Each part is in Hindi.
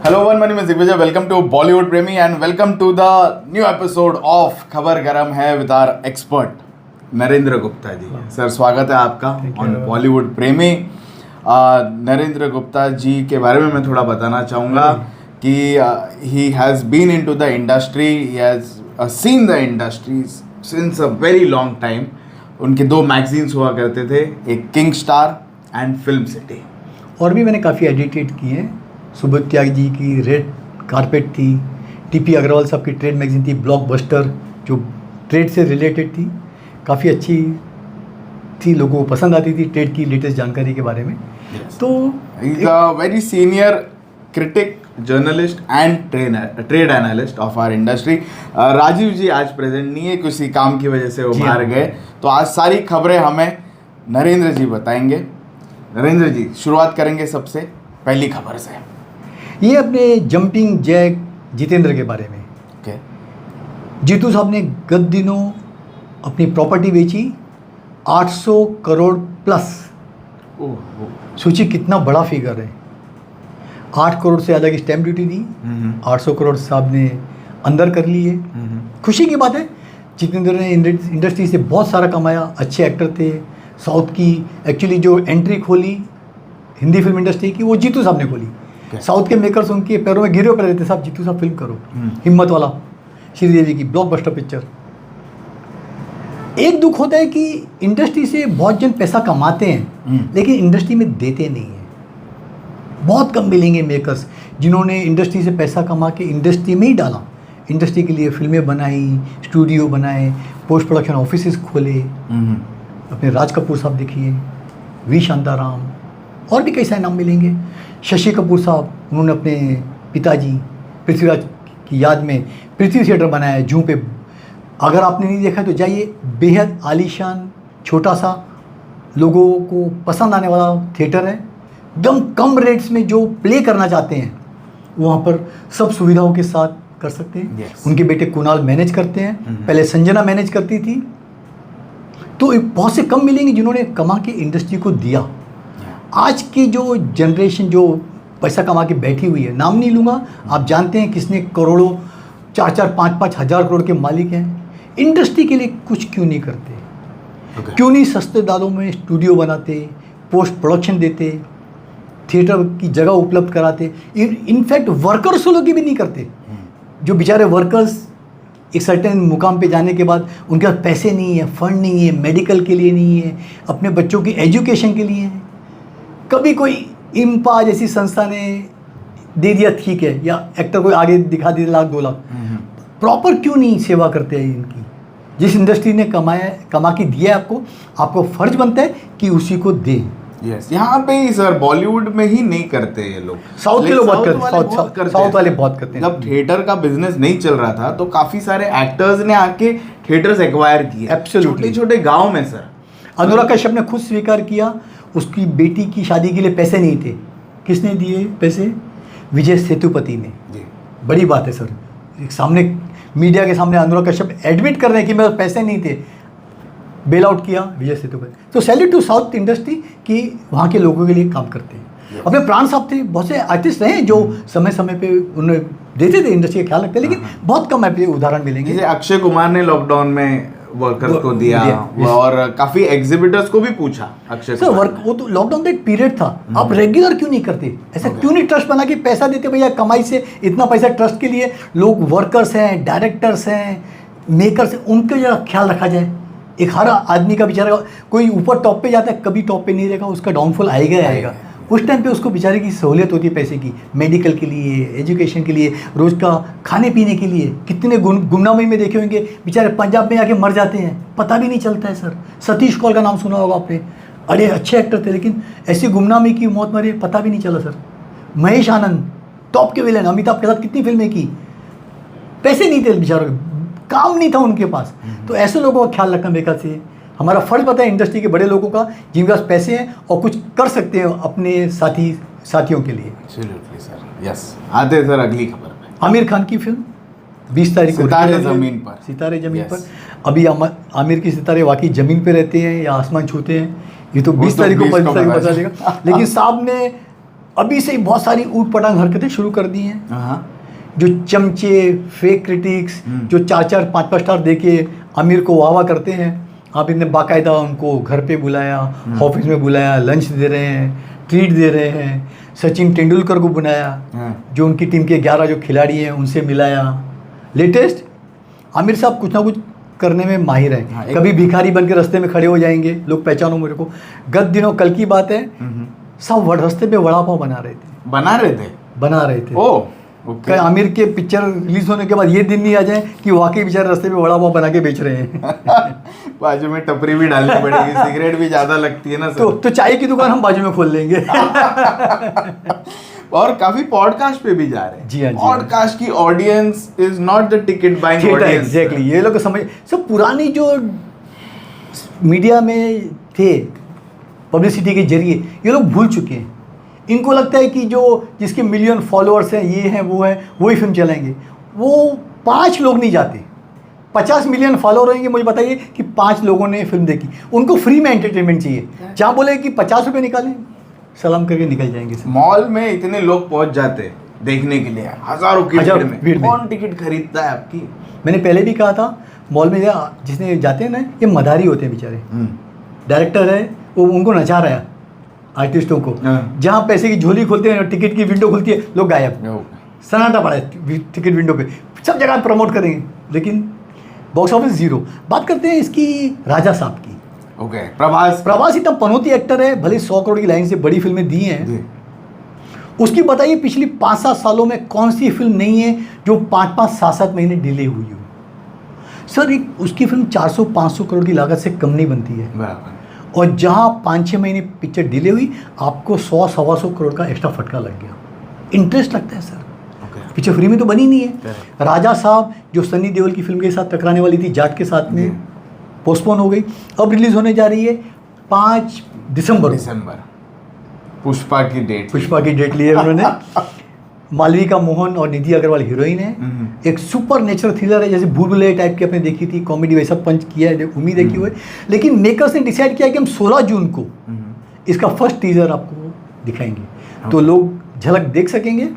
हेलो वन मनी में दिग्विजय, वेलकम टू बॉलीवुड प्रेमी and welcome to the new episode of Khabar Garam Hai with our expert Narendra Gupta ji. Sir स्वागत है आपका ऑन बॉलीवुड प्रेमी। नरेंद्र गुप्ता जी के बारे में मैं थोड़ा बताना चाहूँगा कि he has been into the industry, he has seen the industry since a very long time. उनके दो मैगजीन्स हुआ करते थे, एक King Star and Film City. और भी मैंने काफ़ी एडिटेड किए हैं। सुबोध त्याग जी की रेड कारपेट थी, टीपी अग्रवाल साहब की ट्रेड मैगजीन थी ब्लॉकबस्टर, जो ट्रेड से रिलेटेड थी, काफ़ी अच्छी थी, लोगों को पसंद आती थी ट्रेड की लेटेस्ट जानकारी के बारे में। तो is a very senior critic, journalist and trade analyst of our industry. Rajeev ji आज प्रेजेंट नहीं है, किसी काम की वजह से वो बाहर गए, तो आज सारी खबरें हमें नरेंद्र जी बताएंगे। नरेंद्र जी, शुरुआत करेंगे सबसे पहली खबर से। ये अपने जंपिंग जैक जितेंद्र के बारे में। ओके। जीतू साहब ने गत दिनों अपनी प्रॉपर्टी बेची 800 करोड़ प्लस। सोचिए कितना बड़ा फिगर है। 8 करोड़ से ज़्यादा की स्टैम्प ड्यूटी दी, 800 करोड़ साहब ने अंदर कर लिए। खुशी की बात है, जितेंद्र ने इंडस्ट्री से बहुत सारा कमाया, अच्छे एक्टर थे। साउथ की एक्चुअली जो एंट्री खोली हिंदी फिल्म इंडस्ट्री की, वो जीतू साहब ने खोली। साउथ के मेकर्स उनके पैरों में गिरे पड़े थे, साहब जीतू साहब फिल्म करो। हिम्मत वाला श्रीदेवी की ब्लॉकबस्टर पिक्चर। एक दुख होता है कि इंडस्ट्री से बहुत जन पैसा कमाते हैं लेकिन इंडस्ट्री में देते नहीं हैं। बहुत कम मिलेंगे मेकर्स जिन्होंने इंडस्ट्री से पैसा कमा के इंडस्ट्री में ही डाला, इंडस्ट्री के लिए फिल्में बनाई, स्टूडियो बनाए, पोस्ट प्रोडक्शन ऑफिसेस खोले। अपने राज कपूर साहब देखिए, वी शांताराम, और भी कई सारे नाम मिलेंगे। शशि कपूर साहब, उन्होंने अपने पिताजी पृथ्वीराज की याद में पृथ्वी थिएटर बनाया है जूहू पे। अगर आपने नहीं देखा तो जाइए, बेहद आलीशान, छोटा सा, लोगों को पसंद आने वाला थिएटर है। एकदम कम रेट्स में जो प्ले करना चाहते हैं वहाँ पर सब सुविधाओं के साथ कर सकते हैं। उनके बेटे कुणाल मैनेज करते हैं, पहले संजना मैनेज करती थी। तो बहुत से कम मिलेंगे जिन्होंने कमा के इंडस्ट्री को दिया। आज की जो जनरेशन जो पैसा कमा के बैठी हुई है, नाम नहीं लूँगा, आप जानते हैं किसने करोड़ों, 4-4, 5-5 हज़ार करोड़ के मालिक हैं। इंडस्ट्री के लिए कुछ क्यों नहीं करते? क्यों नहीं सस्ते दामों में स्टूडियो बनाते, पोस्ट प्रोडक्शन देते, थिएटर की जगह उपलब्ध कराते? इनफैक्ट वर्कर्स लोग भी नहीं करते। जो बेचारे वर्कर्स एक सर्टेन मुकाम पे जाने के बाद उनके पास पैसे नहीं है, फंड नहीं है, मेडिकल के लिए नहीं है, अपने बच्चों की एजुकेशन के लिए है। कभी कोई इम्पा जैसी संस्था ने दे दिया, ठीक है, या एक्टर को आगे दिखा दिया 1 लाख 2 लाख, प्रॉपर क्यों नहीं सेवा करते हैं इनकी? जिस इंडस्ट्री ने कमा के दिया है आपको फर्ज बनता है कि उसी को दें। यस, यहाँ पे ही सर बॉलीवुड में ही नहीं करते ये लोग, साउथ के लोग बहुत करते, साउथ वाले बहुत करते हैं। जब थिएटर का बिजनेस नहीं चल रहा था तो काफी सारे एक्टर्स ने आके थिएटर्स एक्वायर किए, छोटे छोटे गाँव में। सर अनुराग कश्यप ने खुद स्वीकार किया, उसकी बेटी की शादी के लिए पैसे नहीं थे। किसने दिए पैसे? विजय सेतुपति ने। बड़ी बात है सर, सामने मीडिया के सामने अनुराग कश्यप एडमिट कर रहे हैं कि मेरे पैसे नहीं थे, बेल आउट किया विजय सेतुपति। तो सैल्यूट टू साउथ इंडस्ट्री कि वहाँ के लोगों के लिए काम करते हैं। अपने प्राण साहब थे, बहुत से आर्टिस्ट रहे जो समय समय पे उन्हें देते थे, इंडस्ट्री का ख्याल रखते, लेकिन बहुत कम उदाहरण मिलेंगे। जैसे अक्षय कुमार ने लॉकडाउन में वर्कर्स को दिया और काफी एग्जिबिटर्स को भी पूछा अक्षय कुमार। वो तो लॉकडाउन का एक पीरियड था, आप रेगुलर क्यों नहीं करते? ऐसा क्यों नहीं ट्रस्ट बना के पैसा देते? भैया कमाई से इतना पैसा ट्रस्ट के लिए, लोग वर्कर्स हैं, डायरेक्टर्स हैं, मेकर्स हैं, उनका जरा ख्याल रखा जाए। एक हर आदमी का बेचारा, कोई ऊपर टॉप पे जाता है, कभी टॉप पे नहीं रहेगा, उसका डाउनफॉल आएगा ही आएगा। उस टाइम पे उसको बेचारे की सहूलियत होती है पैसे की, मेडिकल के लिए, एजुकेशन के लिए, रोज़ का खाने पीने के लिए। कितने गुमनामी में देखे होंगे बेचारे पंजाब में आके मर जाते हैं, पता भी नहीं चलता है। सर सतीश कौल का नाम सुना होगा आपने, अरे अच्छे एक्टर थे लेकिन ऐसी गुमनामी की मौत मरे, पता भी नहीं चला। सर महेश आनंद टॉप के विलेन, अमिताभ के साथ कितनी फिल्में की, पैसे नहीं थे बेचारों, काम नहीं था उनके पास। तो ऐसे लोगों का ख्याल रखना बेकार से हमारा फर्ज पता है, इंडस्ट्री के बड़े लोगों का, जिनके पास पैसे हैं और कुछ कर सकते हैं अपने साथियों के लिए। Absolutely sir, yes. आते हैं सर अगली खबर पे। आमिर खान की फिल्म 20 तारीख को सितारे ज़मीन पर। सितारे ज़मीन पर। अभी आमिर की सितारे वाकई ज़मीन पे रहते हैं या आसमान छूते हैं, ये तो 20 तारीख को पता चलेगा। लेकिन साहब ने अभी से ही बहुत सारी ऊट पटांग हरकतें शुरू कर दी हैं। हाँ। जो चमचे, फेक क्रिटिक्स, जो 4-4, 5-5 स्टार देके आमिर को वाह वाह करते हैं, आप इतने बाकायदा उनको घर पे बुलाया, ऑफिस में बुलाया, लंच दे रहे हैं, ट्रीट दे रहे हैं। सचिन तेंदुलकर को बुलाया, जो उनकी टीम के 11 जो खिलाड़ी हैं उनसे मिलाया। लेटेस्ट आमिर साहब कुछ ना कुछ करने में माहिर हैं। हाँ, कभी भिखारी बन के रास्ते में खड़े हो जाएंगे, लोग पहचानो मेरे को। गत दिनों कल की बात है, सब रास्ते पे वड़ा पाव बना रहे थे। ओ ओके। आमिर के पिक्चर रिलीज होने के बाद ये दिन नहीं आ जाए कि वाकई बेचारे रास्ते पे वड़ा पाव बना के बेच रहे हैं। बाजू में टपरी भी डालनी पड़ेगी, सिगरेट भी ज्यादा लगती है ना सर। तो चाय की दुकान हम बाजू में खोल लेंगे। और काफी पॉडकास्ट पे भी जा रहे हैं। जी हाँ, पॉडकास्ट की audience is not the ticket buying audience. Exactly, ये लोग समझ सब पुरानी जो मीडिया में थे पब्लिसिटी के जरिए ये लोग भूल चुके हैं। इनको लगता है कि जो जिसके मिलियन फॉलोअर्स हैं, ये हैं वो हैं, वही फिल्म चलाएंगे। वो 5 लोग नहीं जाते, 50 मिलियन फॉलोअर रहेंगे। मुझे बताइए कि 5 लोगों ने फिल्म देखी, उनको फ्री में एंटरटेनमेंट चाहिए। जहाँ बोले कि 50 रुपये निकालें, सलाम करके निकल जाएंगे। मॉल में इतने लोग पहुंच जाते देखने के लिए, हजारों की भीड़ में कौन टिकट खरीदता है आपकी? मैंने पहले भी कहा था, मॉल में जिसने जाते हैं ना, ये मदारी होते हैं बेचारे। डायरेक्टर है वो, उनको नचा रहा है आर्टिस्टों को। जहाँ पैसे की झोली खोलते हैं, टिकट की विंडो खुलती है, लोग गायब, सन्नाटा पड़ा है टिकट विंडो पे। सब जगह प्रमोट करेंगे लेकिन बॉक्स ऑफिस जीरो। बात करते हैं इसकी राजा साहब की। ओके। प्रभास इतना पनौती एक्टर है, भले 100 करोड़ की लाइन से बड़ी फिल्में दी हैं। उसकी बताइए पिछली 5-7 सालों में कौन सी फिल्म नहीं है जो 5-5, 7-7 महीने डिले हुई हो। सर एक उसकी फिल्म 400-500 करोड़ की लागत से कम नहीं बनती है। बराबर। और जहाँ 5-6 महीने पिक्चर डिले हुई, आपको 100-125 करोड़ का एक्स्ट्रा फटका लग गया। इंटरेस्ट लगता है सर। पिक्चर फ्री में तो बनी नहीं है। राजा साहब जो सनी देओल की फिल्म के साथ टकराने वाली थी, जाट के साथ में, पोस्टपोन हो गई। अब रिलीज होने जा रही है 5 दिसंबर। पुष्पा की डेट ली है उन्होंने। मालविका मोहन और निधि अग्रवाल हीरोइन है। एक सुपर नेचुरल थ्रिलर है, जैसे भूल भुलैया टाइप की आपने देखी थी, कॉमेडी वैसा पंच किया है, उम्मीद है कि हुए। लेकिन मेकर्स ने डिसाइड किया कि हम 16 जून को इसका फर्स्ट टीजर आपको दिखाएंगे, तो लोग झलक देख सकेंगे।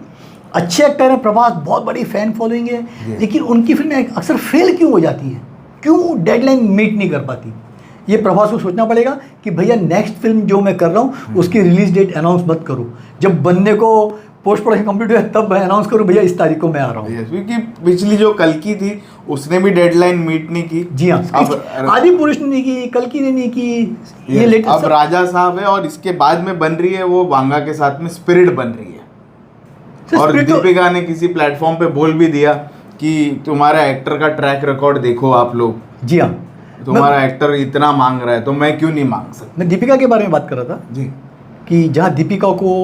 अच्छे एक्टर हैं, प्रभास, बहुत बड़ी फैन फॉलोइंग है, लेकिन उनकी फिल्में अक्सर फेल क्यों हो जाती हैं, क्यों डेडलाइन मीट नहीं कर पाती? ये प्रभास को सोचना पड़ेगा कि भैया नेक्स्ट फिल्म जो मैं कर रहा हूँ उसकी रिलीज डेट अनाउंस मत करो, जब बनने को पोस्ट प्रोडक्शन कंप्लीट हुआ तब अनाउंस करो भैया इस तारीख को मैं आ रहा हूँ। क्योंकि पिछली जो कल की थी उसने भी डेडलाइन मीट नहीं की। जी हाँ, आदि पुरुष ने नहीं की, कल की ने नहीं की, ये लेट। अब राजा साहब है और इसके बाद में बन रही है वो बांगा के साथ में स्पिरिट बन रही है। और दीपिका ने किसी प्लेटफॉर्म पे बोल भी दिया कि तुम्हारा एक्टर का ट्रैक रिकॉर्ड देखो आप लोग। जी हाँ, तुम्हारा एक्टर इतना मांग रहा है तो मैं क्यों नहीं मांग सकता। मैं दीपिका के बारे में बात कर रहा था जी, कि जहाँ दीपिका को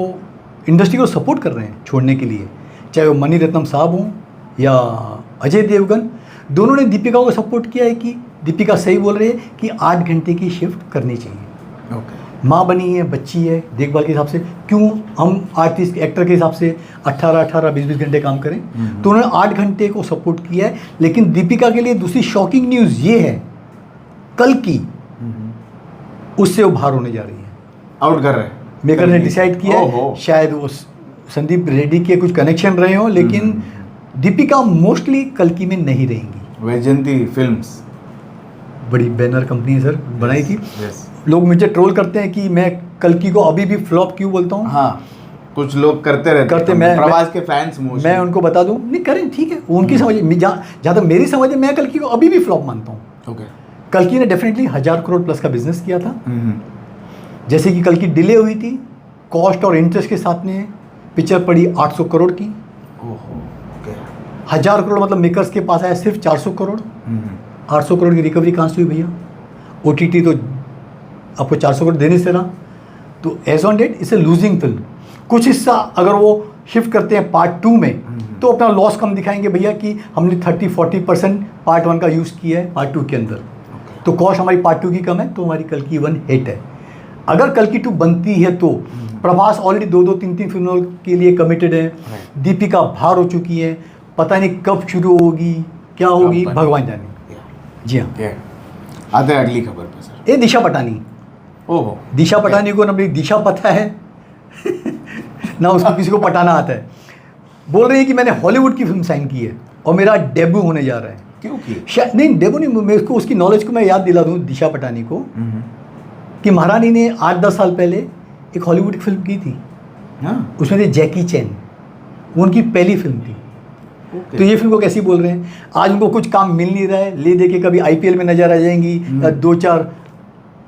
इंडस्ट्री को सपोर्ट कर रहे हैं छोड़ने के लिए, चाहे वो मणि रत्नम साहब हों या अजय देवगन, दोनों ने दीपिका को सपोर्ट किया है कि दीपिका सही बोल रही है कि 8 घंटे की शिफ्ट करनी चाहिए। ओके। माँ बनी है, बच्ची है, देखभाल के हिसाब से क्यों हम आर्टिस्ट एक्टर के हिसाब से 18-18, 20-20 घंटे काम करें। तो उन्होंने 8 घंटे को सपोर्ट किया है। लेकिन दीपिका के लिए दूसरी शॉकिंग न्यूज़ ये है, कल की उससे वो बाहर होने जा रही है, आउट कर रहे हैं। मेकर ने डिसाइड किया है, शायद वो संदीप रेड्डी के कुछ कनेक्शन रहे हो, लेकिन दीपिका मोस्टली कल्कि में नहीं रहेंगी। वैजयंती फिल्म्स बड़ी बैनर कंपनी है सर, बनाई थी। yes. लोग मुझे ट्रोल करते हैं कि मैं कल्कि को अभी भी फ्लॉप क्यों बोलता हूँ। हाँ, कुछ लोग करते रहते हैं, प्रभास के फैंस मोस्टली। मैं उनको बता दूं, नहीं करें, ठीक है, उनकी समझ, जहाँ तक मेरी समझ है, मैं कल्कि को अभी भी फ्लॉप मानता हूँ। ओके। कल्कि ने डेफिनेटली 1000 करोड़ प्लस का बिजनेस किया था। जैसे कि कल्कि डिले हुई थी, कॉस्ट और इंटरेस्ट के साथ में पिक्चर पड़ी 800 करोड़ की। 1000 करोड़ मतलब मेकर्स के पास आया सिर्फ 400 करोड़। 800 करोड़ की रिकवरी कहाँ से हुई भैया? OTT तो आपको 400 करोड़ देने से रहा, तो एज ऑन डेट इसे लूजिंग फिल्म। कुछ हिस्सा अगर वो शिफ्ट करते हैं पार्ट 2 में तो अपना लॉस कम दिखाएंगे भैया कि हमने 30-40% पार्ट 1 का यूज़ किया है पार्ट 2 के अंदर, तो कॉस्ट हमारी पार्ट 2 की कम है, तो हमारी कल्कि 1 हिट है। अगर कल्कि 2 बनती है तो प्रभास ऑलरेडी 2-2, 3-3 फिल्मों के लिए कमिटेड है, दीपिका बाहर हो चुकी है, पता नहीं कब शुरू होगी, क्या होगी, भगवान जाने। जी हाँ, आते हैं अगली खबर पे सर। ये दिशा पटानी। ओहो, दिशा पटानी को ना अपनी दिशा पता है ना उसको किसी को पटाना आता है। बोल रही है कि मैंने हॉलीवुड की फिल्म साइन की है और मेरा डेब्यू होने जा रहा है। क्यों की? शायद नहीं, डेब्यू नहीं, मैं उसको उसकी नॉलेज को मैं याद दिला दूँ दिशा पटानी को कि महारानी ने 8-10 साल पहले एक हॉलीवुड की फिल्म की थी। हाँ, उसमें थे जैकी चैन, वो उनकी पहली फिल्म थी। तो ये फिल्म को कैसी बोल रहे हैं, आज उनको कुछ काम मिल नहीं रहा है, ले दे के कभी आईपीएल में नजर आ जाएंगी या 2-4।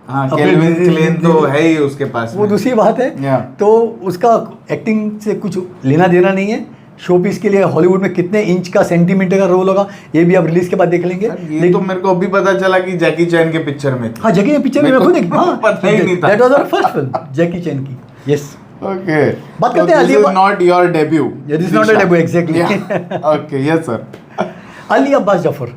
हाँ, केल्विन क्लेन तो है ही उसके पास वो में। दूसरी बात है। Yeah. तो उसका एक्टिंग से कुछ लेना देना नहीं है। शो पीस के लिए हॉलीवुड में कितने इंच का सेंटीमीटर का रोल होगा ये भी आप रिलीज के बाद देख लेंगे। ये तो मेरे को अभी पता चला कि जैकी चैन के पिक्चर में थी। हाँ, जैकी पिक्चर में मेरे खुद को देखी। हाँ, पता ही नहीं था। That was our first film Jackie Chan की। यस, ओके, बात करते हैं this is Ali- not your debut. This is not a debut, exactly. Okay, yes sir. Ali Abbas Zafar,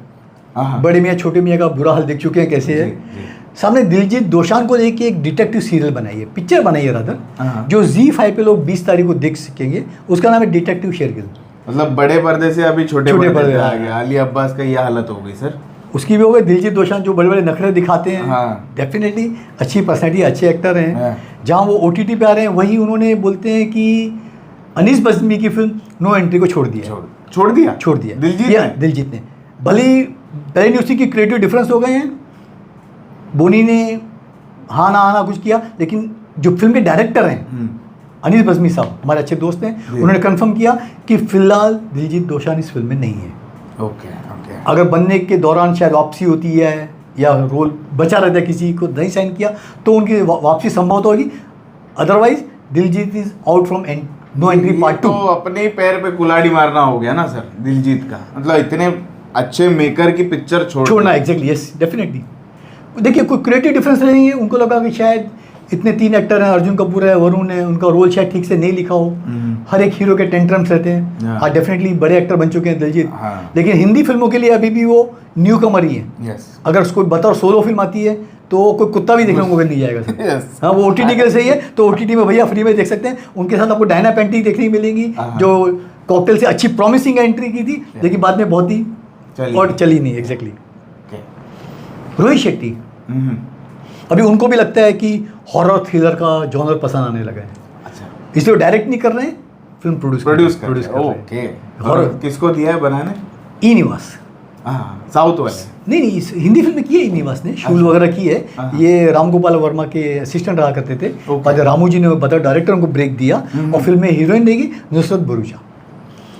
हाँ, बड़े मियाँ छोटे मियाँ का बुरा हाल देख चुके हैं कैसे है। जी। सामने दिलजीत दोसांझ को लेके एक डिटेक्टिव सीरियल बनाई है, पिक्चर बनाई है रादर, हाँ। जो Z5 पे लोग 20 तारीख को देख सकेंगे। उसका नाम है डिटेक्टिव शेरगिल। मतलब बड़े पर्दे से अभी छोटे छोटे पर्दे पर्दे पे आ आ गया। अली अब्बास का ये हालत हो गई सर। उसकी भी हो गई। दिलजीत दोसांझ जो बड़े बड़े नखरे दिखाते हैं, हाँ। डेफिनेटली अच्छी पर्सनैलिटी, अच्छे एक्टर हैं। हाँ। जहाँ वो OTT पे आ रहे हैं वहीं उन्होंने बोलते हैं कि अनीस बज़मी की फिल्म नो एंट्री को छोड़ दिया है। छोड़ दिया छोड़ दिया दिलजीत या ने? दिलजीत ने। भले ही पहले उसी की क्रिएटिव डिफरेंस हो गए हैं, बोनी ने हाँ ना आना कुछ किया, लेकिन जो फिल्म के डायरेक्टर हैं अनीस बज़मी साहब हमारे अच्छे दोस्त हैं, जी। उन्होंने कंफर्म किया कि फिलहाल दिलजीत दोसांझ इस फिल्म में नहीं है। Okay okay. अगर बनने के दौरान शायद वापसी होती है या रोल बचा रहता है, किसी को नहीं साइन किया तो उनकी वापसी संभव तो होगी। Otherwise Diljit is out from No Entry part 2। तो अपने ही पैर पे कुल्हाड़ी मारना हो गया ना सर दिलजीत का। मतलब इतने अच्छे मेकर की पिक्चर छोड़ना, एग्जैक्टली, यस, डेफिनेटली। देखिए कोई क्रिएटिव डिफरेंस नहीं है, उनको लगा कि शायद इतने 3 एक्टर हैं, अर्जुन कपूर है, वरुण है, उनका रोल शायद ठीक से नहीं लिखा हो। हर एक हीरो के टेंट्रम्स रहते हैं। Yeah. हाँ, डेफिनेटली बड़े एक्टर बन चुके हैं दिलजीत। हाँ। लेकिन हिंदी फिल्मों के लिए अभी भी वो न्यू कमर ही है। यस अगर उसको बतौर सोलो फिल्म आती है तो कोई कुत्ता भी देखने को मिल नहीं जाएगा सर। Yes. हाँ, वो OTT के सही है तो OTT में भैया फ्री में देख सकते हैं। उनके साथ आपको डायना पेंटी देखने को मिलेंगी, हाँ। जो कॉकटेल से अच्छी प्रॉमिसिंग एंट्री की थी, लेकिन बाद में बहुत ही चली नहीं। एग्जैक्टली। रोहित शेट्टी, अभी उनको भी लगता है कि हॉरर थ्रिलर का जॉनर पसंद आने लगा है, अच्छा, इसलिए वो डायरेक्ट नहीं कर रहे हैं, फिल्म प्रोड्यूस कर कर रहे रहे हैं। ओके। और और किसको दिया है बनाने? ई निवास, हाँ, साउथ वाले। नहीं, इस हिंदी फिल्म में की है ई निवास ने, शूल अच्छा। वगैरह की है। हाँ। ये राम गोपाल वर्मा के असिस्टेंट रहा करते थे। ओके। बाद में रामू जी ने बता डायरेक्टर उनको ब्रेक दिया और फिल्म में हीरोइन रहेगी नुसरत भरूचा।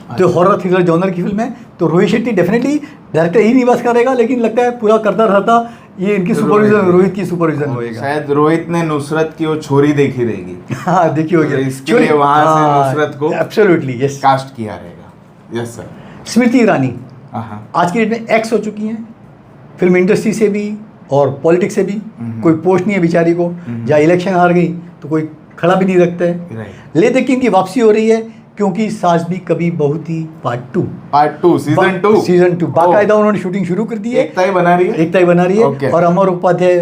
तो हॉरर थ्रिलर जॉनर की फिल्म है, तो रोहित शेट्टी डेफिनेटली डायरेक्टर ई निवास करेगा, लेकिन लगता है पूरा करता रहता ये इनकी सुपरविजन, रोहित की सुपरविजन होएगा। शायद रोहित ने नुसरत की वो छोरी देखी रहेगी, हाँ, देखिए हो तो गया इसके लिए वहां से नुसरत को एब्सोल्युटली, यस, कास्ट किया रहेगा। Yes sir. स्मृति ईरानी हाँ, आज की डेट में एक्स हो चुकी हैं, फिल्म इंडस्ट्री से भी और पॉलिटिक्स से भी। कोई पोस्ट नहीं है बेचारी को, जहाँ इलेक्शन हार गई तो कोई खड़ा भी नहीं रखता है। राइट। ले देखिए इनकी वापसी हो रही है, क्योंकि सास भी कभी बहू थी पार्ट 2 सीजन 2 बाकायदा उन्होंने शूटिंग शुरू कर दी है। एकता ही बना रही है। एकता ही बना रही है। Okay. और अमर उपाध्याय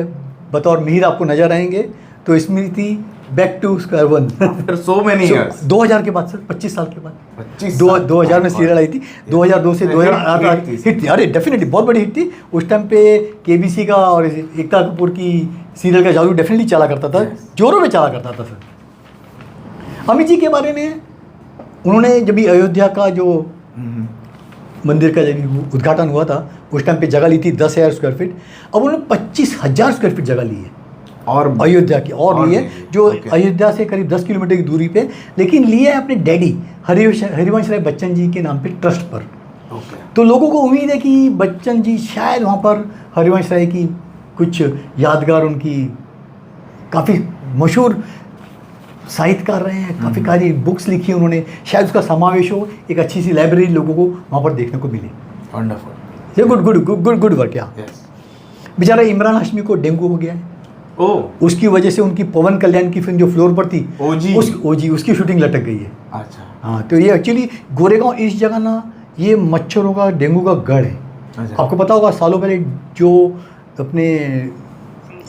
बतौर मिहिर आपको नजर आएंगे। तो Smriti back to square one. After so many years। 2000 के बाद सर, 25 साल के बाद 25 2000 में सीरियल आई थी, 2002 से 2008 हिट थी। अरे डेफिनेटली बहुत बड़ी हिट थी उस टाइम पे। KBC का और एकता कपूर की सीरियल का जादू डेफिनेटली चला करता था, जोरों में चला करता था सर। अमित जी के बारे में, उन्होंने जब भी अयोध्या का जो मंदिर का जब उद्घाटन हुआ था उस टाइम पे जगह ली थी 10,000 स्क्वायर फीट। अब उन्होंने 25,000 स्क्वायर फीट जगह ली है और अयोध्या की, और ली है जो अयोध्या से करीब 10 किलोमीटर की दूरी पे, लेकिन लिए है अपने डैडी हरिवंश राय बच्चन जी के नाम पे ट्रस्ट पर। तो लोगों को उम्मीद है कि बच्चन जी शायद वहाँ पर हरिवंश राय की कुछ यादगार, उनकी काफ़ी मशहूर साहित्यकार रहे हैं, काफ़ी सारी बुक्स लिखी उन्होंने, शायद उसका समावेश हो, एक अच्छी सी लाइब्रेरी लोगों को वहाँ पर देखने को मिले। वंडरफुल। ये गुड वर्क। या बेचारा इमरान हाशमी को डेंगू हो गया है। उसकी वजह से उनकी पवन कल्याण की फिल्म जो फ्लोर पर थी, ओजी उसकी शूटिंग लटक गई है। अच्छा। हाँ, तो ये एक्चुअली गोरेगांव इस जगह ना, ये मच्छरों का, डेंगू का गढ़ है। अच्छा। आपको पता होगा सालों पहले जो अपने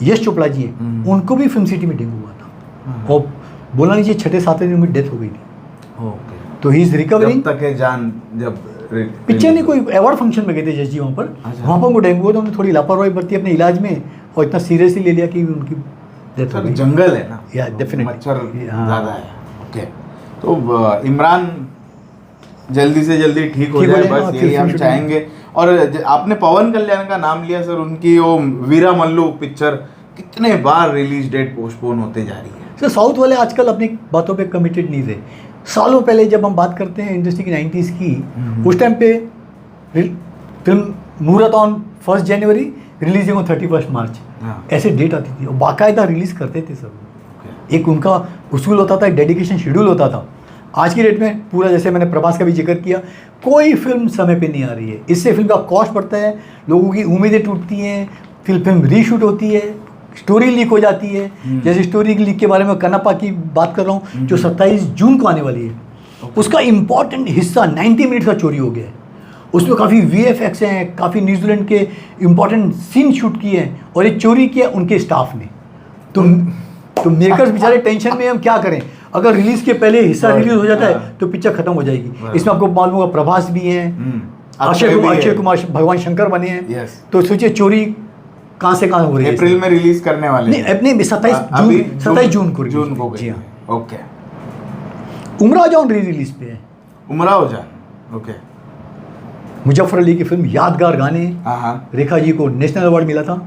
यश चोपड़ा जी हैं, उनको भी फिल्म सिटी में डेंगू हुआ था और बोला नहीं चाहिए 6-7 दिन उनकी डेथ हो गई थी। ओके। तो ही इज रिकवरिंग। तक है जान, जब पिक्चर नहीं, कोई अवार्ड फंक्शन में गए थे जज जी वहाँ पर। अच्छा। वहाँ पर उनको डेंगू हुआ, तो उन्होंने थोड़ी लापरवाही बरती अपने इलाज में और इतना सीरियसली ले लिया कि उनकी डेथ हो गई। जंगल है ना, या डेफिनेटली मच्छर हाँ। ज़्यादा है। ओके, तो इमरान जल्दी से जल्दी ठीक हो जाए, हाँ, बस यही हम चाहेंगे। और आपने पवन कल्याण का नाम लिया सर, उनकी वो वीरा मल्लू पिक्चर कितने बार रिलीज डेट पोस्टपोन होते जा रही है। सर साउथ वाले आजकल अपनी बातों पे कमिटेड नहीं थे। सालों पहले जब हम बात करते हैं इंडस्ट्री की 90s की, उस टाइम पे फिल्म मुहूर्त ऑन 1 जनवरी, रिलीजिंग ऑन 31 मार्च, ऐसे डेट आती थी और बाकायदा रिलीज करते थे सब। एक उनका उसूल होता था, एक डेडिकेशन शेड्यूल होता था। आज की डेट में पूरा, जैसे मैंने प्रभास का भी जिक्र किया, कोई फिल्म समय पे नहीं आ रही है। इससे फिल्म का कॉस्ट बढ़ता है, लोगों की उम्मीदें टूटती हैं, फिल्म रीशूट होती है, स्टोरी लीक हो जाती है। जैसे स्टोरी लीक के बारे में कनप्पा की बात कर रहा हूँ, जो 27 जून को आने वाली है, उसका इम्पॉर्टेंट हिस्सा 90 मिनट का चोरी हो गया है। उसमें काफ़ी VFX हैं, काफ़ी न्यूजीलैंड के इम्पॉर्टेंट सीन शूट किए हैं और ये चोरी किया उनके स्टाफ ने। तो मेकर्स बेचारे टेंशन में, हम क्या करें। अगर रिलीज के पहले हिस्सा रिलीज हो जाता है तो पिक्चर खत्म हो जाएगी। इसमें आपको मालूम होगा प्रभास भी हैं, अक्षय कुमार भगवान शंकर बने हैं। तो सोचिए चोरी कहाँ से कहाँ हो रही है। अप्रैल में रिलीज करने वाले नहीं, अपने 27 जून को जी हाँ। ओके, उमराव जान री रिलीज पे है। उमराव जान, ओके। मुजफ्फर अली की फिल्म, यादगार गाने, रेखा जी को नेशनल अवार्ड मिला था।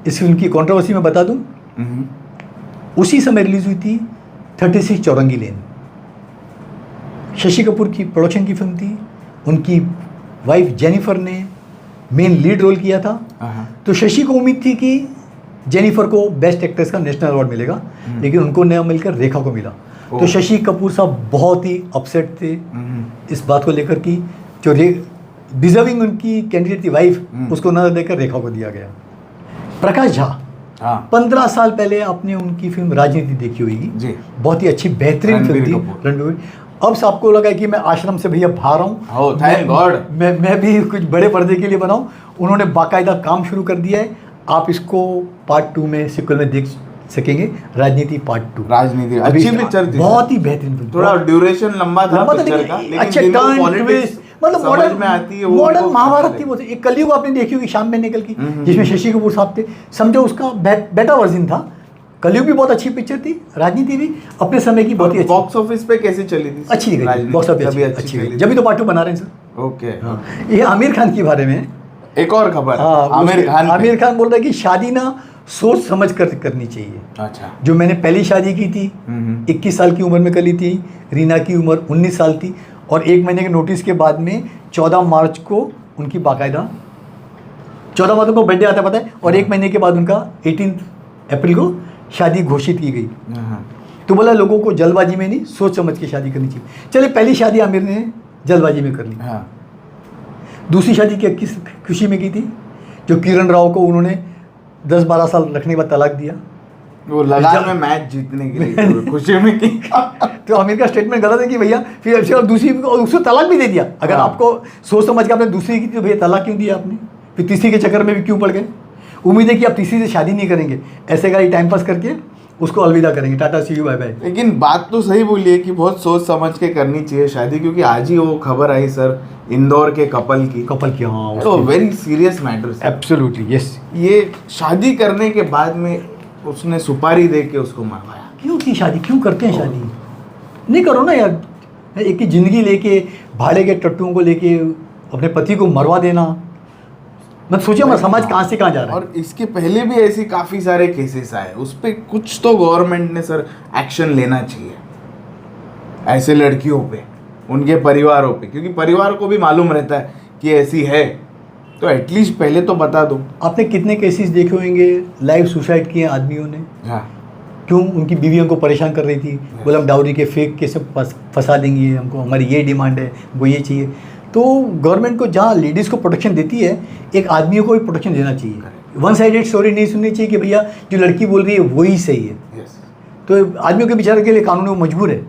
इस फिल्म की कंट्रोवर्सी में बता दूं, उसी समय रिलीज हुई थी 36 चौरंगी लेन। शशि कपूर की प्रोडक्शन की फिल्म थी, उनकी वाइफ जेनिफर ने मेन लीड रोल किया था। तो शशि को उम्मीद थी कि जेनिफर को बेस्ट एक्ट्रेस का नेशनल अवार्ड मिलेगा, लेकिन उनको नया मिलकर रेखा को मिला। तो शशि कपूर साहब बहुत ही अपसेट थे इस बात को लेकर कि जो डिजर्विंग उनकी कैंडिडेट थी वाइफ, उसको न देकर रेखा को दिया गया। प्रकाश झा, 15 साल पहले आपने उनकी फिल्म राजनीति देखी होगी, बहुत ही अच्छी बेहतरीन फिल्म थी, रणबीर। अब सबको लगा कि मैं आश्रम से भैया बाहर हूँ, थैंक गॉड, मैं भी कुछ बड़े पर्दे के लिए बनाऊँ। उन्होंने बाकायदा काम शुरू कर दिया है। आप इसको पार्ट 2 में, सिक्वल में देख सकेंगे, राजनीति पार्ट 2। राजनीति अच्छी पिक्चर थी, बहुत ही बेहतरीन फिल्म। थोड़ा ड्यूरेशन लंबा था पिक्चर का, लेकिन अच्छा टर्न ट्विस्ट, मतलब मॉडर्न में आती है, मॉडर्न महाभारत थी वो। एक कलयुग आपने देखी होगी, शाम में निकल की, जिसमें शशि कपूर साहब थे। समझो उसका बेटा वर्जन था। कलयुग भी बहुत अच्छी पिक्चर थी, राजनीति भी अपने समय की बहुत ही अच्छी। बॉक्स ऑफिस पे कैसी चली थी? अच्छी गई, बॉक्स ऑफिस अच्छी गई। जब भी तो पार्ट 2 बना रहे हैं सर। ओके, ये आमिर खान के बारे में एक और खबर। आमिर खान बोल रहा है कि शादी ना सोच समझ कर करनी चाहिए। अच्छा, जो मैंने पहली शादी की थी 21 साल की उम्र में करी थी, रीना की उम्र 19 साल थी, और 1 महीने के नोटिस के बाद में 14 मार्च को उनकी बाकायदा, 14 मार्च को बर्थडे आता पता है, और 1 महीने के बाद उनका 18 अप्रैल को शादी घोषित की गई। तो बोला लोगों को जल्दबाजी में नहीं, सोच समझ के शादी करनी चाहिए। चले, पहली शादी आमिर ने जल्दबाजी में कर ली। दूसरी शादी किस खुशी में की थी, जो किरण राव को उन्होंने 10-12 साल रखने के बाद तलाक दिया, वो लगान में मैच जीतने के लिए खुशी में की। तो आमिर का स्टेटमेंट गलत है कि भैया फिर और दूसरी उसको तलाक भी दे दिया। अगर आपको सोच समझ के आपने दूसरी की थी तो भैया तलाक क्यों दिया आपने, फिर तीसरी के चक्कर में भी क्यों पड़ गए। उम्मीद है कि आप तीसरी से शादी नहीं करेंगे, ऐसे का टाइम पास करके उसको अलविदा करेंगे, टाटा सी यू बाय बाय। लेकिन बात तो सही बोली है कि बहुत सोच समझ के करनी चाहिए शादी, क्योंकि आज ही वो खबर आई सर इंदौर के कपल की। हाँ, तो very serious matter. Absolutely yes. ये शादी करने के बाद में उसने सुपारी दे के उसको मरवाया। क्यों की शादी, क्यों करते हैं शादी? नहीं करो ना यार, एक ही जिंदगी लेके, भाड़े के टट्टुओं को लेके अपने पति को मरवा देना, मैं सोचिए हमारा समाज कहाँ से कहाँ जा रहा है। और इसके पहले भी ऐसी काफ़ी सारे केसेस आए, उस पर कुछ तो गवर्नमेंट ने सर एक्शन लेना चाहिए ऐसे लड़कियों पे, उनके परिवारों पे, क्योंकि परिवार को भी मालूम रहता है कि ऐसी है, तो एटलीस्ट पहले तो बता दो। आपने कितने केसेस देखे होंगे लाइव सुसाइड किए आदमियों ने? हाँ, क्यों? उनकी बीवियों को परेशान कर रही थी, बोला हम डाउरी के फेक केस फंसा देंगे, हमको हमारी ये डिमांड है, वो ये चाहिए। तो गवर्नमेंट को जहाँ लेडीज़ को प्रोटेक्शन देती है, एक आदमियों को भी प्रोटेक्शन देना चाहिए। वन साइडेड स्टोरी नहीं सुननी चाहिए कि भैया जो लड़की बोल रही है वही सही है। तो आदमियों के बेचारे के लिए कानून वो मजबूर है।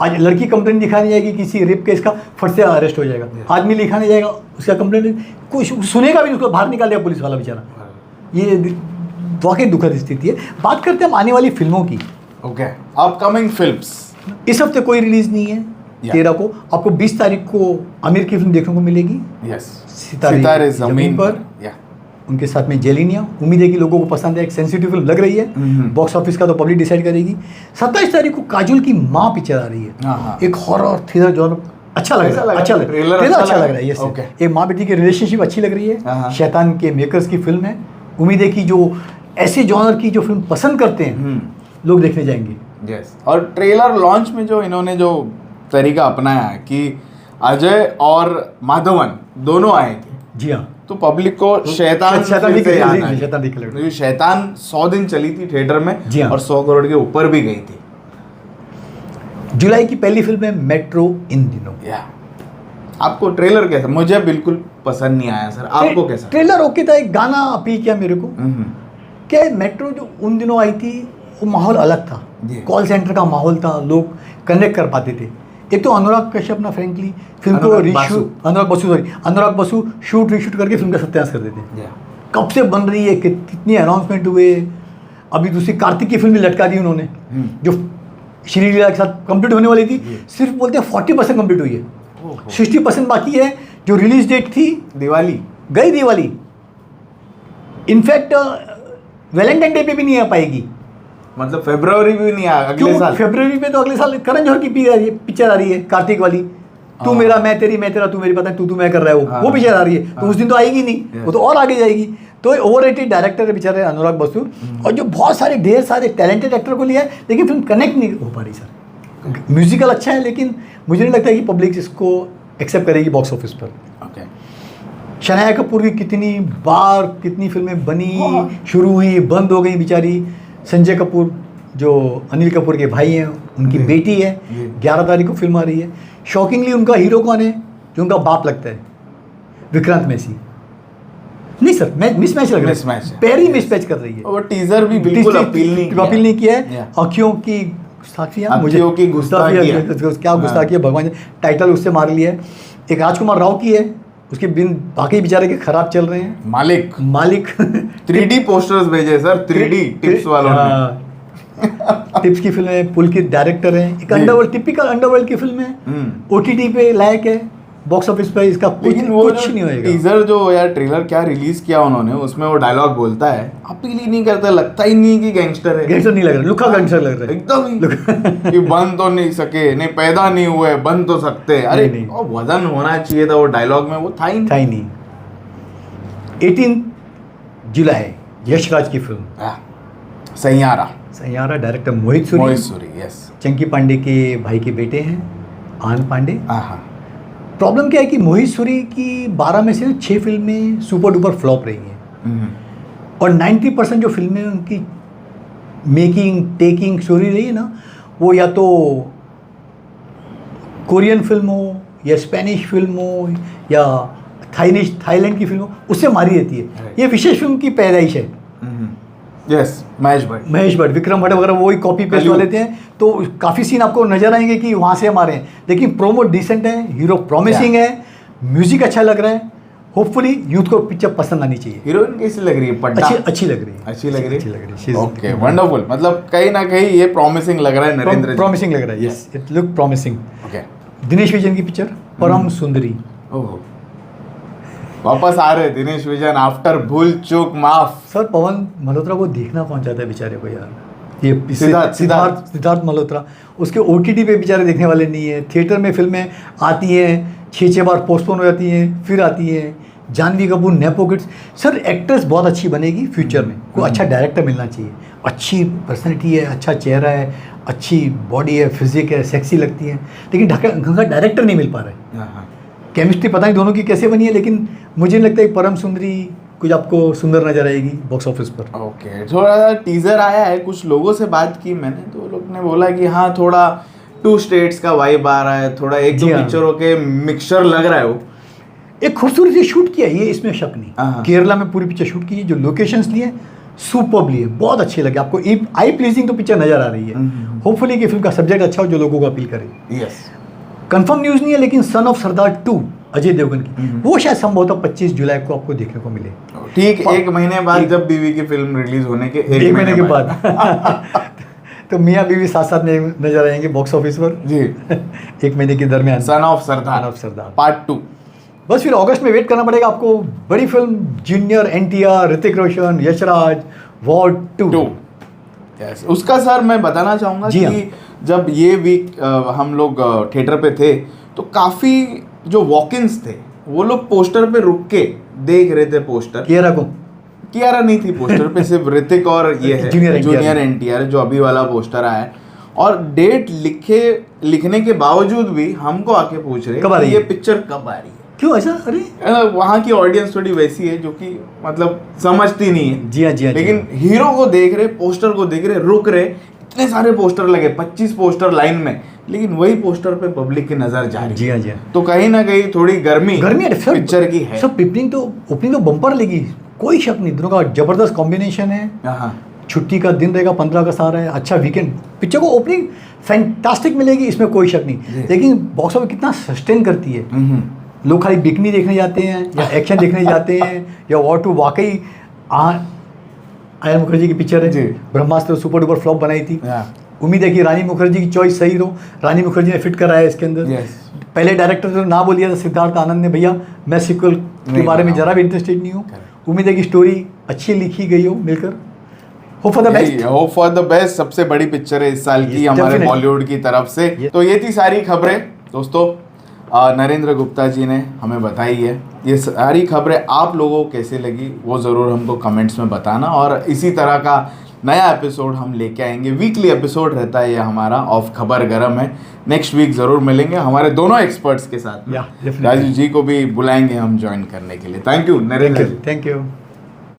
आज लड़की कंप्लेंट दिखाने जाएगी किसी रेप केस का, फट से अरेस्ट हो जाएगा। आदमी लिखाने जाएगा, उसका कंप्लेंट कुछ सुनेगा भी, उसको बाहर निकाल देगा पुलिस वाला बेचारा। ये वाकई दुखद स्थिति है। बात करते हैं हम आने वाली फिल्मों की। ओके, अपकमिंग फिल्म्स इस हफ्ते कोई रिलीज नहीं है। 13 को आपको 20 तारीख को आमिर की फिल्म देखने को मिलेगी, सितारे ज़मीन पर। उनके साथ में जेलिनिया। उम्मीद है कि लोगों को पसंद है, एक सेंसिटिव फिल्म लग रही है। बॉक्स ऑफिस का तो पब्लिक डिसाइड करेगी। 27 तारीख को काजुल की माँ पिक्चर आ रही है, एक हॉरर थ्रिलर जो अच्छा लग रहा है, ट्रेलर अच्छा लग रहा है। यस, एक माँ बेटी की रिलेशनशिप अच्छी लग रही है। शैतान के मेकर्स की फिल्म है। उम्मीद है कि जो ऐसे जॉनर की जो फिल्म पसंद करते हैं लोग देखने जाएंगे। यस, और ट्रेलर लॉन्च में जो इन्होंने जो तरीका अपनाया है कि अजय और माधवन दोनों आए थे, जी हाँ, तो पब्लिक को शैतान शैतान शैतान 100 दिन चली थी थिएटर में, जी हाँ, और 100 करोड़ के ऊपर भी गई थी। जुलाई की पहली फिल्म है मेट्रो इन दिनों। आपको ट्रेलर कैसा? मुझे बिल्कुल पसंद नहीं आया सर, आपको कैसा? ट्रेलर ओके था, एक गाना अपील किया मेरे को। क्या मेट्रो जो उन दिनों आई थी वो माहौल अलग था, कॉल सेंटर का माहौल था, लोग कनेक्ट कर पाते थे। एक तो अनुराग कश्यप ना फ्रेंकली फिल्म को अनुराग बसु शूट रीशूट करके फिल्म का सत्यानाश कर देते। कब से बन रही है, कितनी अनाउंसमेंट हुए, अभी दूसरी कार्तिक की फिल्म भी लटका दी उन्होंने जो श्रीलीला के साथ कंप्लीट होने वाली थी। सिर्फ बोलते हैं 40% कंप्लीट हुई है, 60% बाकी है। जो रिलीज डेट थी दिवाली, गई दिवाली, इनफैक्ट वैलेंटाइन डे पे भी नहीं आ पाएगी, मतलब फरवरी भी नहीं आया अगले साल। फरवरी में तो अगले साल करण जौहर की पिक्चर आ रही है, कार्तिक वाली, तू मेरा मैं तेरी मैं तेरा तू मेरी, पता है तू मैं कर रहा है, वो पिक्चर आ रही है। तो उस दिन तो आएगी नहीं, वो तो और आगे जाएगी। तो ओवररेटेड डायरेक्टर है बेचारे अनुराग बसु, और जो बहुत सारे ढेर सारे टैलेंटेड एक्टर को लिया है, लेकिन फिल्म कनेक्ट नहीं हो पा रही सर। म्यूजिकल अच्छा है, लेकिन मुझे नहीं लगता कि पब्लिक इसको एक्सेप्ट करेगी बॉक्स ऑफिस पर। शनाया कपूर की कितनी बार कितनी फिल्में बनी, शुरू हुई, बंद हो गई बेचारी। संजय कपूर जो अनिल कपूर के भाई हैं, उनकी बेटी है, 11 तारीख को फिल्म आ रही है। शॉकिंगली उनका हीरो कौन है जो उनका बाप लगता है? विक्रांत मैसी। नहीं सर, मिसमैच लग रहा है, पैरी मिसमैच कर रही है। वो टीजर भी बिल्कुल अपील नहीं किया है। आँखों की गुस्ताखियाँ, मुझे की गुस्ताखियाँ, क्या गुस्ताखियाँ, भगवान, टाइटल उससे मार लिया है। एक राजकुमार राव की है, उसके बिन बाकी बेचारे के खराब चल रहे हैं। मालिक 3D पोस्टर्स भेजे सर, 3D टिप्स वालों ने। टिप्स की फिल्म है, पुलकित डायरेक्टर है, एक अंडरवर्ल्ड, टिपिकल अंडरवर्ल्ड की फिल्म है, OTT पे लायक है, बॉक्स ऑफिस पे इसका कुछ नहीं होएगा। टीजर जो यार ट्रेलर क्या रिलीज किया उन्होंने, उसमें वो डायलॉग बोलता है, अपील ही नहीं करता, लगता ही नहीं कि गैंगस्टर है। गैंगस्टर नहीं लग रहा, लुका गैंगस्टर लग रहा है एकदम ही कि बन तो नहीं सके, नहीं पैदा नहीं हुए, बन तो सकते। अरे वजन होना चाहिए था वो डायलॉग में, वो था ही नहीं। 18 जुलाई यशराज की फिल्म सैयारा, डायरेक्टर मोहित सूरी, यस। चंकी पांडे के भाई के बेटे हैं, आनंद पांडे। प्रॉब्लम क्या है कि मोहित सूरी की 12 में से 6 फिल्में सुपर डुपर फ्लॉप रही हैं, और 90% जो फिल्में उनकी मेकिंग टेकिंग स्टोरी रही है ना, वो या तो कोरियन फिल्म हो, या स्पेनिश फिल्म हो, या थाईलैंड की फिल्म हो, उससे मारी रहती है। ये विशेष फिल्म की पैदाइश है। यस, महेश भट्ट, विक्रम भट्ट वगैरह वही कॉपी पेस्ट वाले थे, तो काफ़ी सीन आपको नजर आएंगे कि वहाँ से हमारे हैं। लेकिन प्रोमो डिसेंट है, हीरो प्रॉमिसिंग है, म्यूजिक अच्छा लग रहा है। होपफुली यूथ को पिक्चर पसंद आनी चाहिए। हीरोइन कैसी लग रही है? अच्छी लग रही है। Okay, wonderful. मतलब कहीं ना कहीं ये प्रॉमिसिंग लग रहा है, नरेंद्र जी प्रॉमिसिंग लग रहा है। Yes, it look promising. Okay, Dinesh vision की पिक्चर परम सुंदरी। ओह, वापस आ रहे दिनेश विजन आफ्टर भूल चूक माफ। सर पवन मल्होत्रा को देखना कौन चाहता है बेचारे को यार? ये सिद्धार्थ मल्होत्रा, उसके OTT पे बेचारे देखने वाले नहीं है। थिएटर में फिल्में आती हैं, 6 बार पोस्टपोन हो जाती हैं, फिर आती हैं। Janhvi Kapoor, nepo kids. Sir actress बहुत अच्छी बनेगी फ्यूचर में, कोई अच्छा डायरेक्टर मिलना चाहिए। अच्छी पर्सनैलिटी है, अच्छा चेहरा है, अच्छी बॉडी है, फिजिक है, सेक्सी लगती है, लेकिन ढंगा डायरेक्टर नहीं मिल पा रहा है। केमिस्ट्री पता नहीं दोनों की कैसे बनी है, लेकिन मुझे लगता है परम सुंदरी कुछ आपको सुंदर नजर आएगी बॉक्स ऑफिस पर। ओके, थोड़ा टीजर आया है, कुछ लोगों से बात की मैंने, तो लोग ने बोला कि हाँ थोड़ा 2 स्टेट्स का वाइब आ रहा है, थोड़ा एक दो पिक्चरों के मिक्सचर लग रहा है। वो एक खूबसूरती से शूट किया है, ये इसमें शक नहीं। केरला में पूरी पिक्चर शूट की है, जो लोकेशंस लिए सुपर्बली है, बहुत अच्छे लगे आपको, आई प्लीजिंग तो पिक्चर नजर आ रही है। होपफुली कि फिल्म का सब्जेक्ट अच्छा हो जो लोगों को अपील करे। यस, कंफर्म न्यूज़ नहीं है, लेकिन सन ऑफ सरदार 2 अजय देवगन की, वो शायद संभवतः 25 जुलाई को आपको देखने को मिले। ठीक, 1 महीने बाद, जब बीवी की फिल्म रिलीज होने के 1 महीने के बाद तो मियाँ बीवी साथ साथ नजर आएंगे बॉक्स ऑफिस पर जी। 1 महीने के दरमियान। Son of Sardar part 2। बस फिर अगस्त में वेट करना पड़ेगा आपको, बड़ी film junior NTR, Hrithik Roshan, Yashraj, war 2। Yes, उसका सर मैं बताना चाहूँगा जी कि जब ये वीक हम लोग थिएटर पे थे तो काफ़ी जो वॉक-इन्स थे वो लोग पोस्टर पे रुक के देख रहे थे पोस्टर। कियारा नहीं थी पोस्टर पे, सिर्फ ऋतिक और ये है जूनियर NTR जो अभी वाला पोस्टर आया है। और डेट लिखने के बावजूद भी हमको आके पूछ रहे कब आ रही ये है? पिक्चर कब आ रही है। क्यों ऐसा? अरे वहाँ की ऑडियंस थोड़ी वैसी है जो कि मतलब समझती नहीं है। जी हाँ। लेकिन हीरो को देख रहे, पोस्टर को देख रहे, रुक रहे, इतने सारे पोस्टर लगे, 25 पोस्टर लाइन में, लेकिन वही पोस्टर पे पब्लिक की नजर जा रही है। जी हाँ। तो कहीं ना कहीं थोड़ी गर्मी पिक्चर की है। सब ओपनिंग तो बम्पर लगी, कोई शक नहीं, दोनों का जबरदस्त कॉम्बिनेशन है। हाँ, छुट्टी का दिन रहेगा, 15 अगस्त आ रहा है, अच्छा वीकेंड, पिक्चर को ओपनिंग फैंटास्टिक मिलेगी, इसमें कोई शक नहीं। लेकिन बॉक्स ऑफिस कितना सस्टेन करती है। लोग खाली बिकनी देखने जाते हैं या एक्शन देखने जाते हैं या वॉर 2 वाकई आया मुखर्जी की पिक्चर है, ब्रह्मास्त्र सुपर डुपर फ्लॉप बनाई थी। उम्मीद है कि रानी मुखर्जी की चॉइस सही रहो, रानी मुखर्जी ने फिट करा है इसके अंदर। पहले डायरेक्टर तो ना बोलिया था सिद्धार्थ आनंद ने, भैया मैं सीक्वल के बारे में जरा भी इंटरेस्टेड नहीं हूँ। उम्मीद है कि स्टोरी अच्छी लिखी गई हो मिलकर। होप फॉर द बेस्ट सबसे बड़ी पिक्चर है इस साल की हमारे बॉलीवुड की तरफ से। तो ये थी सारी खबरें दोस्तों, नरेंद्र गुप्ता जी ने हमें बताई है। ये सारी खबरें आप लोगों को कैसे लगी वो ज़रूर हमको कमेंट्स में बताना, और इसी तरह का नया एपिसोड हम लेके आएंगे। वीकली एपिसोड रहता है ये हमारा ऑफ खबर गरम है। नेक्स्ट वीक ज़रूर मिलेंगे हमारे दोनों एक्सपर्ट्स के साथ। राजू जी को भी बुलाएंगे हम ज्वाइन करने के लिए। Thank you Narendra. Thank you.